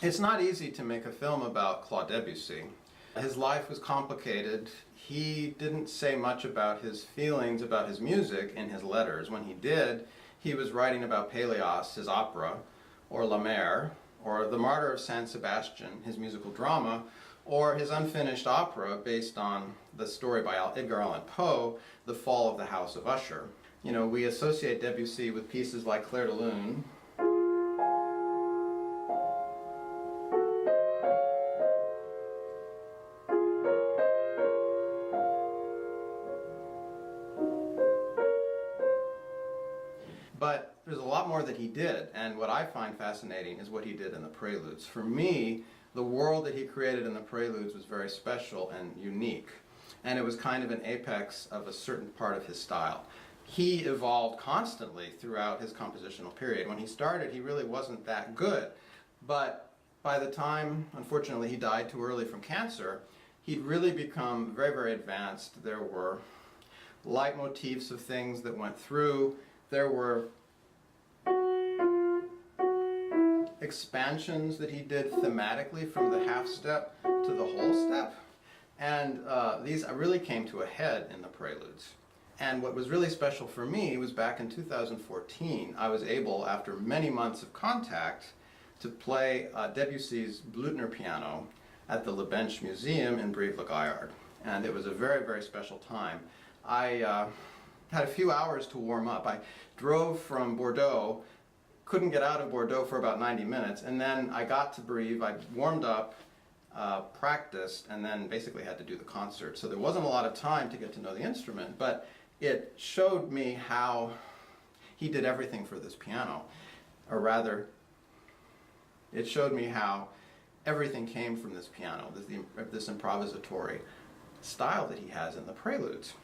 It's not easy to make a film about Claude Debussy. His life was complicated. He didn't say much about his feelings about his music in his letters. When he did, he was writing about Pélias, his opera, or La Mer, or The Martyr of Saint Sebastian, his musical drama, or his unfinished opera based on the story by Edgar Allan Poe, The Fall of the House of Usher. You know, we associate Debussy with pieces like Clair de Lune, but there's a lot more that he did, and what I find fascinating is what he did in the preludes. For me, the world that he created in the preludes was very special and unique, and it was kind of an apex of a certain part of his style. He evolved constantly throughout his compositional period. When he started, he really wasn't that good, but by the time, unfortunately, he died too early from cancer, he'd really become very, very advanced. There were leitmotifs of things that went through. There were expansions that he did thematically from the half step to the whole step, and these really came to a head in the preludes. And what was really special for me was back in 2014, I was able, after many months of contact, to play Debussy's Blüthner piano at the Le Blanch Museum in Brive-le-Gaillard. And it was a very, very special time. I had a few hours to warm up. I drove from Bordeaux, couldn't get out of Bordeaux for about 90 minutes, and then I got to Brive, I warmed up, practiced, and then basically had to do the concert. So there wasn't a lot of time to get to know the instrument, but it showed me how he did everything for this piano. Or rather, it showed me how everything came from this piano, this improvisatory style that he has in the preludes.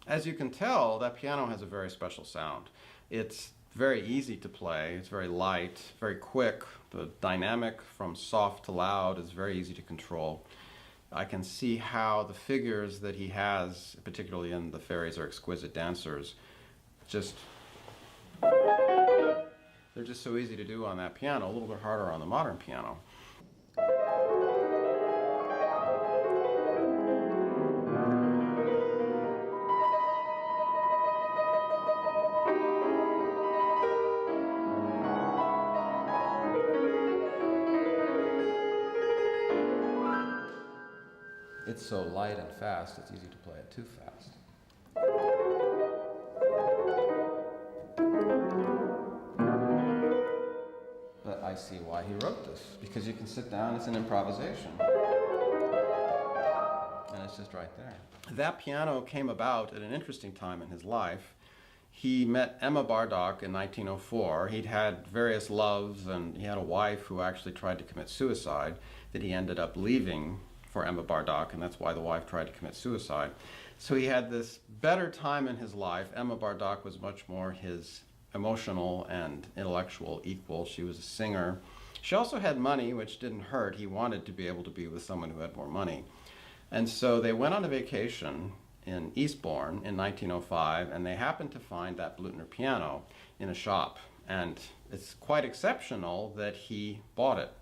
As you can tell, that piano has a very special sound. It's very easy to play. It's very light, very quick. The dynamic from soft to loud is very easy to control. I can see how the figures that he has, particularly in The Fairies Are Exquisite Dancers, they're just so easy to do on that piano, a little bit harder on the modern piano. It's so light and fast, it's easy to play it too fast. But I see why he wrote this, because you can sit down, it's an improvisation. And it's just right there. That piano came about at an interesting time in his life. He met Emma Bardock in 1904. He'd had various loves, and he had a wife who actually tried to commit suicide, that he ended up leaving for Emma Bardock, and that's why the wife tried to commit suicide. So he had this better time in his life. Emma Bardock was much more his emotional and intellectual equal. She was a singer. She also had money, which didn't hurt. He wanted to be able to be with someone who had more money. And so they went on a vacation in Eastbourne in 1905, and they happened to find that Blüthner piano in a shop. And it's quite exceptional that he bought it.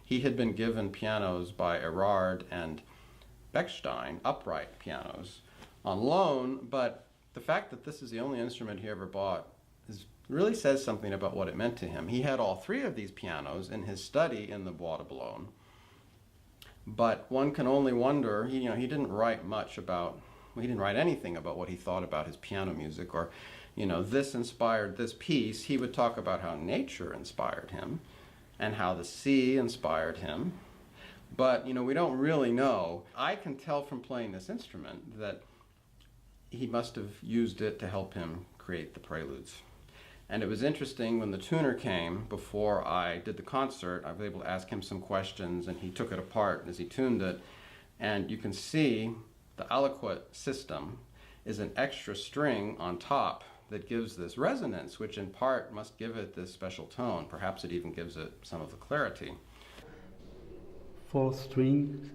He had been given pianos by Erard and Bechstein, upright pianos, on loan, but the fact that this is the only instrument he ever bought really says something about what it meant to him. He had all three of these pianos in his study in the Bois de Boulogne, but one can only wonder, he didn't write he didn't write anything about what he thought about his piano music, or, this inspired this piece. He would talk about how nature inspired him, and how the sea inspired him. But, we don't really know. I can tell from playing this instrument that he must have used it to help him create the preludes. And it was interesting when the tuner came, before I did the concert, I was able to ask him some questions, and he took it apart as he tuned it. And you can see the aliquot system is an extra string on top that gives this resonance, which in part must give it this special tone. Perhaps it even gives it some of the clarity. Fourth string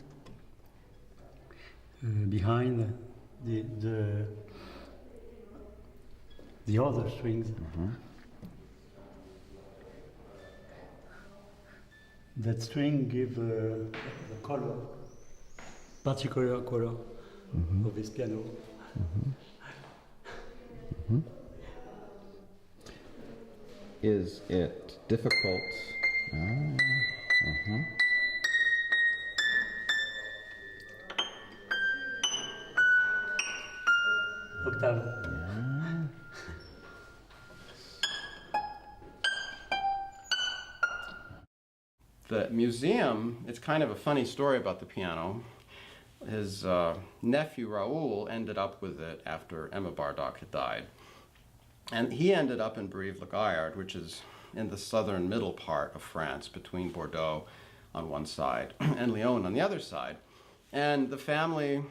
behind the other strings. Mm-hmm. That string gives the color, particular color mm-hmm. of this piano. Mm-hmm. Mm-hmm. Is it difficult? Uh-huh. Octave. Yeah. The museum, it's kind of a funny story about the piano. His nephew Raoul ended up with it after Emma Bardock had died. And he ended up in Brive-le-Gaillard, which is in the southern middle part of France, between Bordeaux on one side and Lyon on the other side. And the family,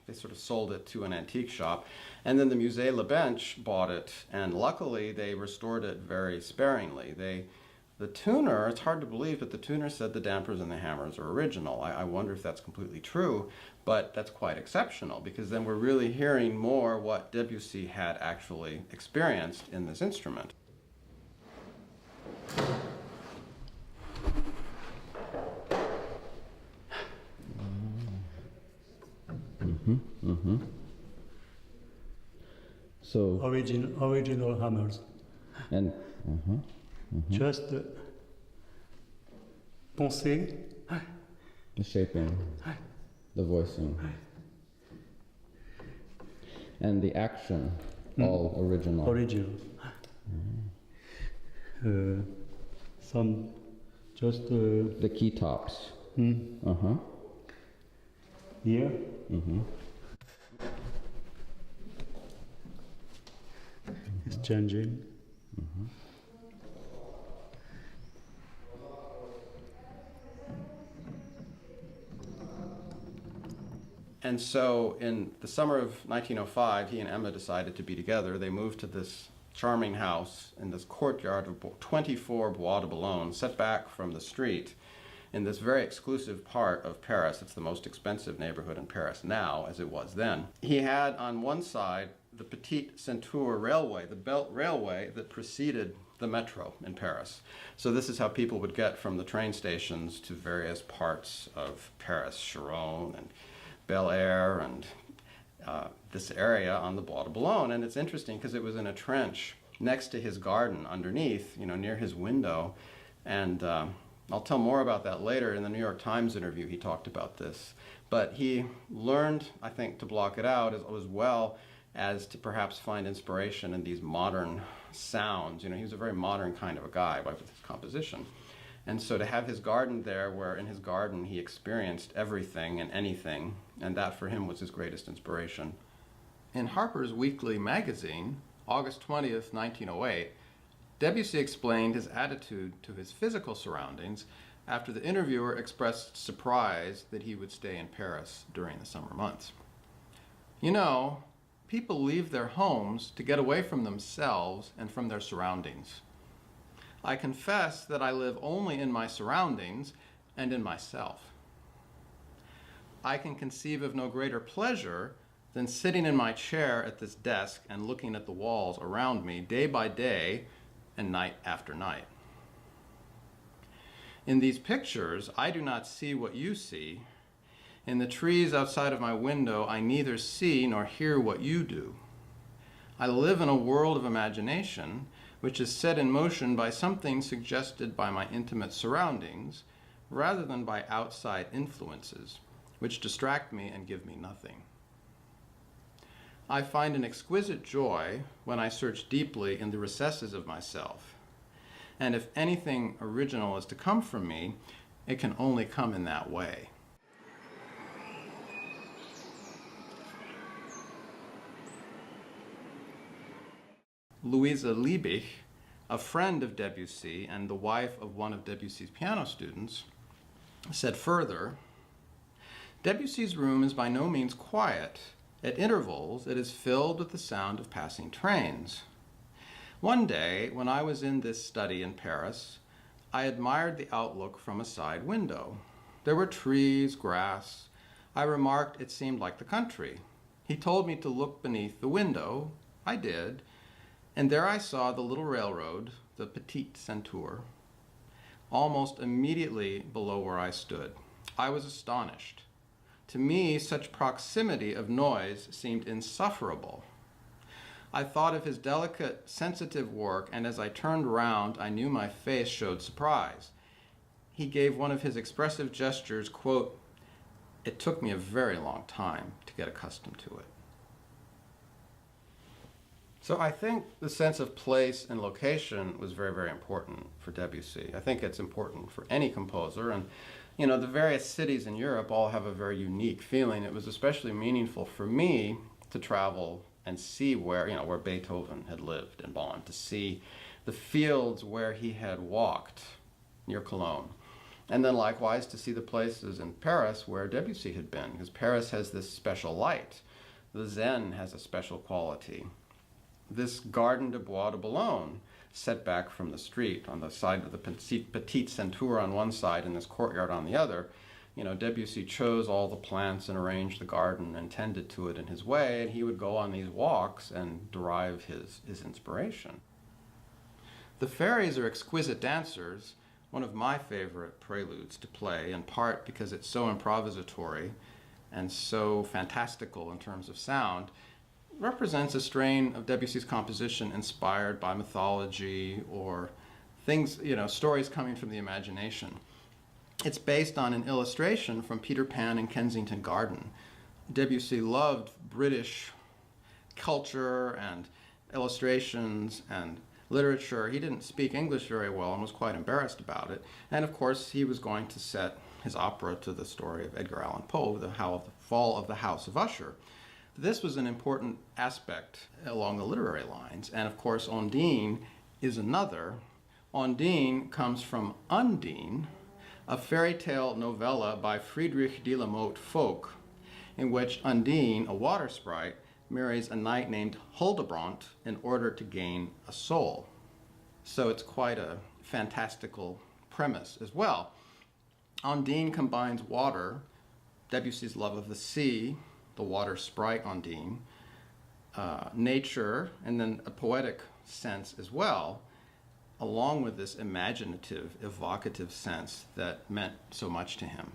they sort of sold it to an antique shop. And then the Musée le Blanch bought it, and luckily they restored it very sparingly. The tuner, it's hard to believe, but the tuner said the dampers and the hammers are original. I wonder if that's completely true, but that's quite exceptional, because then we're really hearing more what Debussy had actually experienced in this instrument. Mm-hmm, mm-hmm. So original hammers. And mm-hmm. Just penser. The shaping, the voicing, and the action, all original. Original. Some just the key tops. Uh-huh. Here. Mm-hmm. It's changing. Mm-hmm. And so in the summer of 1905, he and Emma decided to be together. They moved to this charming house in this courtyard of 24 Bois de Boulogne, set back from the street in this very exclusive part of Paris. It's the most expensive neighborhood in Paris now, as it was then. He had on one side the Petite Ceinture Railway, the belt railway that preceded the metro in Paris. So this is how people would get from the train stations to various parts of Paris, Charonne and Bel Air and this area on the Bois de Boulogne. And it's interesting because it was in a trench next to his garden underneath, near his window. And I'll tell more about that later. In the New York Times interview, he talked about this. But he learned, I think, to block it out as well as to perhaps find inspiration in these modern sounds. He was a very modern kind of a guy with his composition. And so to have his garden there, where in his garden he experienced everything and anything, and that for him was his greatest inspiration. In Harper's Weekly magazine, August 20th, 1908, Debussy explained his attitude to his physical surroundings after the interviewer expressed surprise that he would stay in Paris during the summer months. People leave their homes to get away from themselves and from their surroundings. I confess that I live only in my surroundings and in myself. I can conceive of no greater pleasure than sitting in my chair at this desk and looking at the walls around me day by day and night after night. In these pictures, I do not see what you see. In the trees outside of my window, I neither see nor hear what you do. I live in a world of imagination which is set in motion by something suggested by my intimate surroundings rather than by outside influences which distract me and give me nothing. I find an exquisite joy when I search deeply in the recesses of myself, and if anything original is to come from me, it can only come in that way. Louisa Liebig, a friend of Debussy and the wife of one of Debussy's piano students, said further, "Debussy's room is by no means quiet. At intervals, it is filled with the sound of passing trains. One day, when I was in this study in Paris, I admired the outlook from a side window. There were trees, grass. I remarked it seemed like the country. He told me to look beneath the window. I did. And there I saw the little railroad, the Petite Ceinture, almost immediately below where I stood. I was astonished. To me, such proximity of noise seemed insufferable. I thought of his delicate, sensitive work, and as I turned round, I knew my face showed surprise. He gave one of his expressive gestures, quote, "It took me a very long time to get accustomed to it." So I think the sense of place and location was very, very important for Debussy. I think it's important for any composer. And, the various cities in Europe all have a very unique feeling. It was especially meaningful for me to travel and see where Beethoven had lived in Bonn, to see the fields where he had walked near Cologne. And then likewise to see the places in Paris where Debussy had been, because Paris has this special light. The Zen has a special quality. This Garden de Bois de Boulogne, set back from the street on the side of the Petite Ceinture on one side and this courtyard on the other, Debussy chose all the plants and arranged the garden and tended to it in his way, and he would go on these walks and derive his inspiration. The fairies are exquisite dancers, one of my favorite preludes to play, in part because it's so improvisatory and so fantastical in terms of sound. Represents a strain of Debussy's composition inspired by mythology or things, stories coming from the imagination. It's based on an illustration from Peter Pan in Kensington Garden. Debussy loved British culture and illustrations and literature. He didn't speak English very well and was quite embarrassed about it. And of course, he was going to set his opera to the story of Edgar Allan Poe, the Fall of the House of Usher. This was an important aspect along the literary lines. And of course, Ondine is another. Ondine comes from Undine, a fairy tale novella by Friedrich de la Motte Folk, in which Undine, a water sprite, marries a knight named Hildebrand in order to gain a soul. So it's quite a fantastical premise as well. Undine combines water, Debussy's love of the sea, the water sprite Undine, nature, and then a poetic sense as well, along with this imaginative, evocative sense that meant so much to him.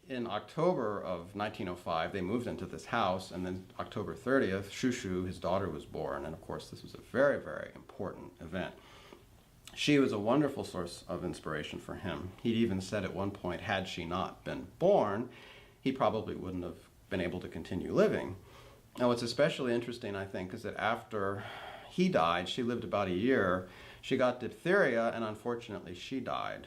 In October of 1905, they moved into this house, and then October 30th, Shushu, his daughter, was born. And of course, this was a very, very important event. She was a wonderful source of inspiration for him. He'd even said at one point, had she not been born, he probably wouldn't have been able to continue living. Now, what's especially interesting, I think, is that after he died, she lived about a year. She got diphtheria, and unfortunately, she died.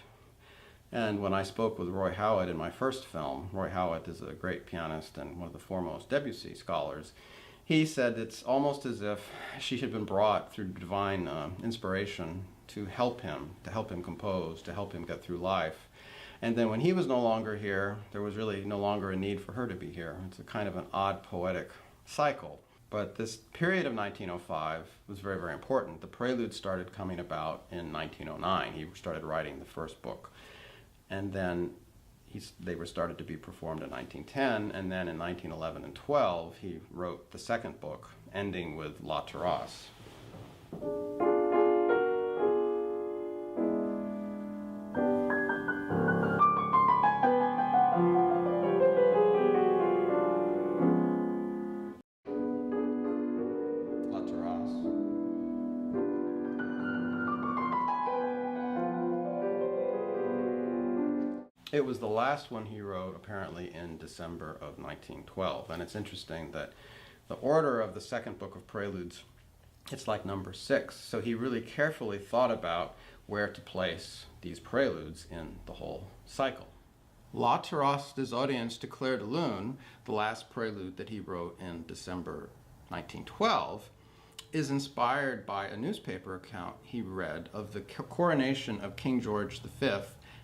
And when I spoke with Roy Howitt in my first film, Roy Howitt is a great pianist and one of the foremost Debussy scholars, he said it's almost as if she had been brought through divine inspiration to help him compose, to help him get through life. And then when he was no longer here, there was really no longer a need for her to be here. It's a kind of an odd poetic cycle. But this period of 1905 was very, very important. The preludes started coming about in 1909. He started writing the first book. And then they were started to be performed in 1910, and then in 1911 and 12, he wrote the second book, ending with La Terrasse. La Terrasse. It was the last one he wrote, apparently, in December of 1912. And it's interesting that the order of the second book of preludes, it's like number 6. So he really carefully thought about where to place these preludes in the whole cycle. La Terrasse des Audiences de Clair de Lune, the last prelude that he wrote in December 1912, is inspired by a newspaper account he read of the coronation of King George V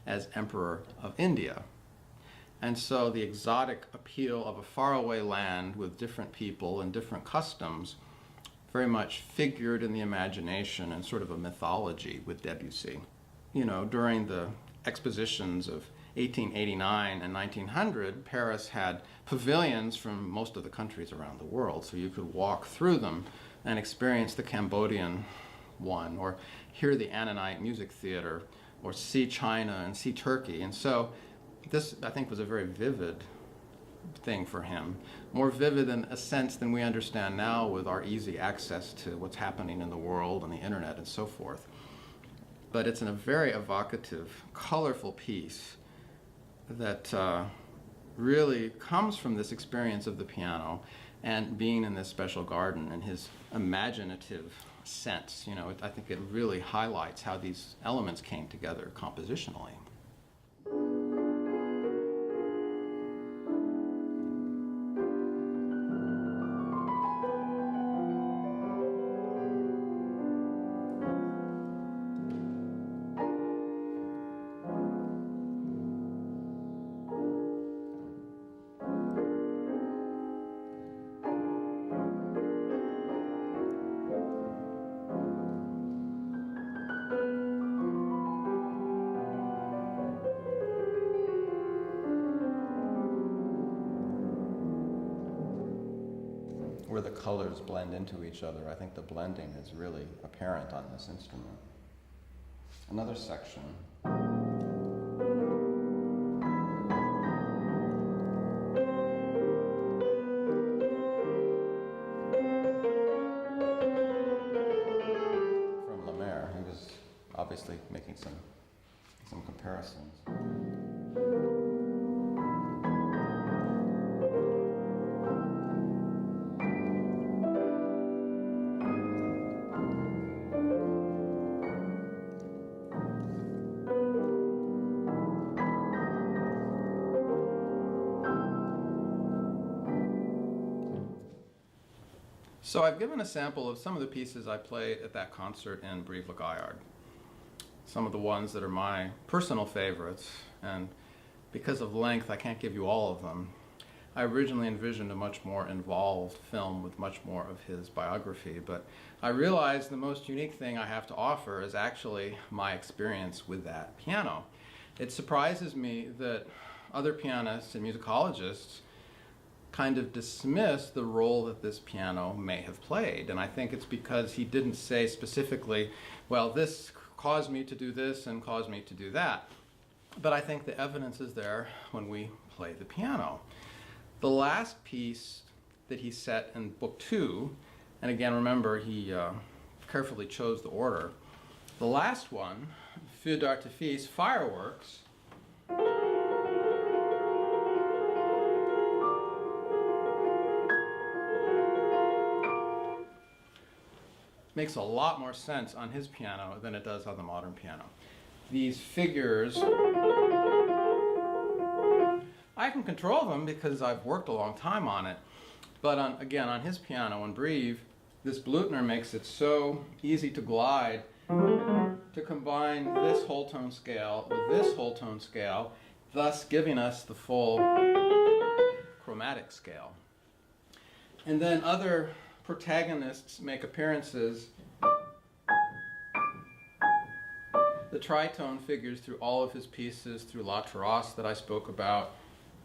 as Emperor of India. And so the exotic appeal of a faraway land with different people and different customs very much figured in the imagination and sort of a mythology with Debussy. You know, during the expositions of 1889 and 1900, Paris had pavilions from most of the countries around the world, so you could walk through them and experience the Cambodian one, or hear the Annanite Music Theater, or see China and see Turkey. And so this, I think, was a very vivid thing for him, more vivid in a sense than we understand now with our easy access to what's happening in the world and the internet and so forth. But it's in a very evocative, colorful piece that really comes from this experience of the piano and being in this special garden and his imaginative sense. You know, I think it really highlights how these elements came together compositionally. Where the colors blend into each other. I think the blending is really apparent on this instrument. Another section. From La Mer, he was obviously making some comparisons. So I've given a sample of some of the pieces I played at that concert in Brive-le-Gaillard. Some of the ones that are my personal favorites, and because of length I can't give you all of them. I originally envisioned a much more involved film with much more of his biography, but I realized the most unique thing I have to offer is actually my experience with that piano. It surprises me that other pianists and musicologists kind of dismiss the role that this piano may have played. And I think it's because he didn't say specifically, well, this caused me to do this and caused me to do that. But I think the evidence is there when we play the piano. The last piece that he set in Book 2, and again, remember, he carefully chose the order. The last one, Feu d'artifice, fireworks, makes a lot more sense on his piano than it does on the modern piano. These figures, I can control them because I've worked a long time on it, but again, on his piano in Brive, this Blüthner makes it so easy to glide to combine this whole tone scale with this whole tone scale, thus giving us the full chromatic scale. And then other protagonists make appearances. The tritone figures through all of his pieces, through La Terrasse that I spoke about,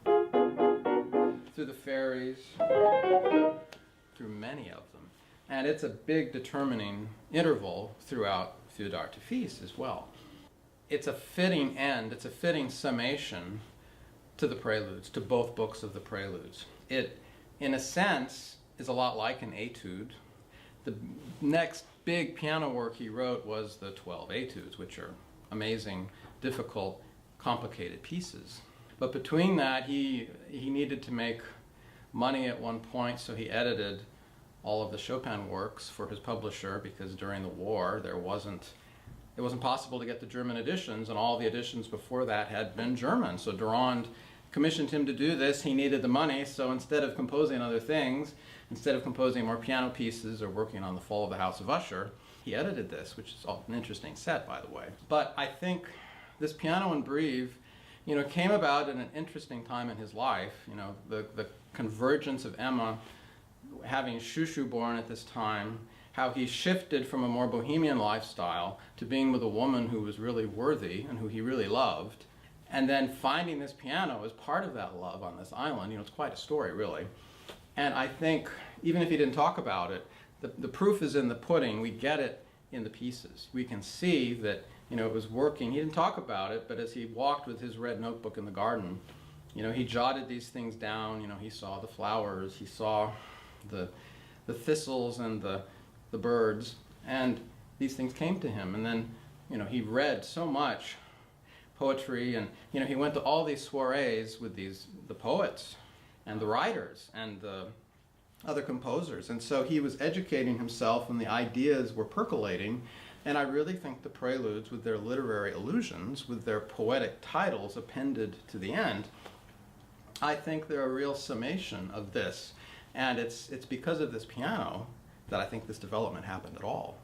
through the fairies, through many of them. And it's a big determining interval throughout Feu d'artifice as well. It's a fitting end, it's a fitting summation to the preludes, to both books of the preludes. It, in a sense, is a lot like an etude. The next big piano work he wrote was the 12 etudes, which are amazing, difficult, complicated pieces. But between that, he needed to make money at one point, so he edited all of the Chopin works for his publisher, because during the war it wasn't possible to get the German editions, and all the editions before that had been German. So Durand commissioned him to do this. He needed the money, so instead of composing other things, instead of composing more piano pieces or working on The Fall of the House of Usher, he edited this, which is an interesting set, by the way. But I think this piano in Brive, came about at an interesting time in his life. The convergence of Emma having Shushu born at this time, how he shifted from a more bohemian lifestyle to being with a woman who was really worthy and who he really loved, and then finding this piano as part of that love on this island. It's quite a story, really. And I think, even if he didn't talk about it, the proof is in the pudding. We get it in the pieces. We can see that, it was working. He didn't talk about it, but as he walked with his red notebook in the garden, he jotted these things down. He saw the flowers, he saw the thistles and the birds, and these things came to him. And then, he read so much poetry, and, he went to all these soirees with the poets and the writers and the other composers. And so he was educating himself, and the ideas were percolating. And I really think the preludes, with their literary allusions, with their poetic titles appended to the end, I think they're a real summation of this. And it's because of this piano that I think this development happened at all.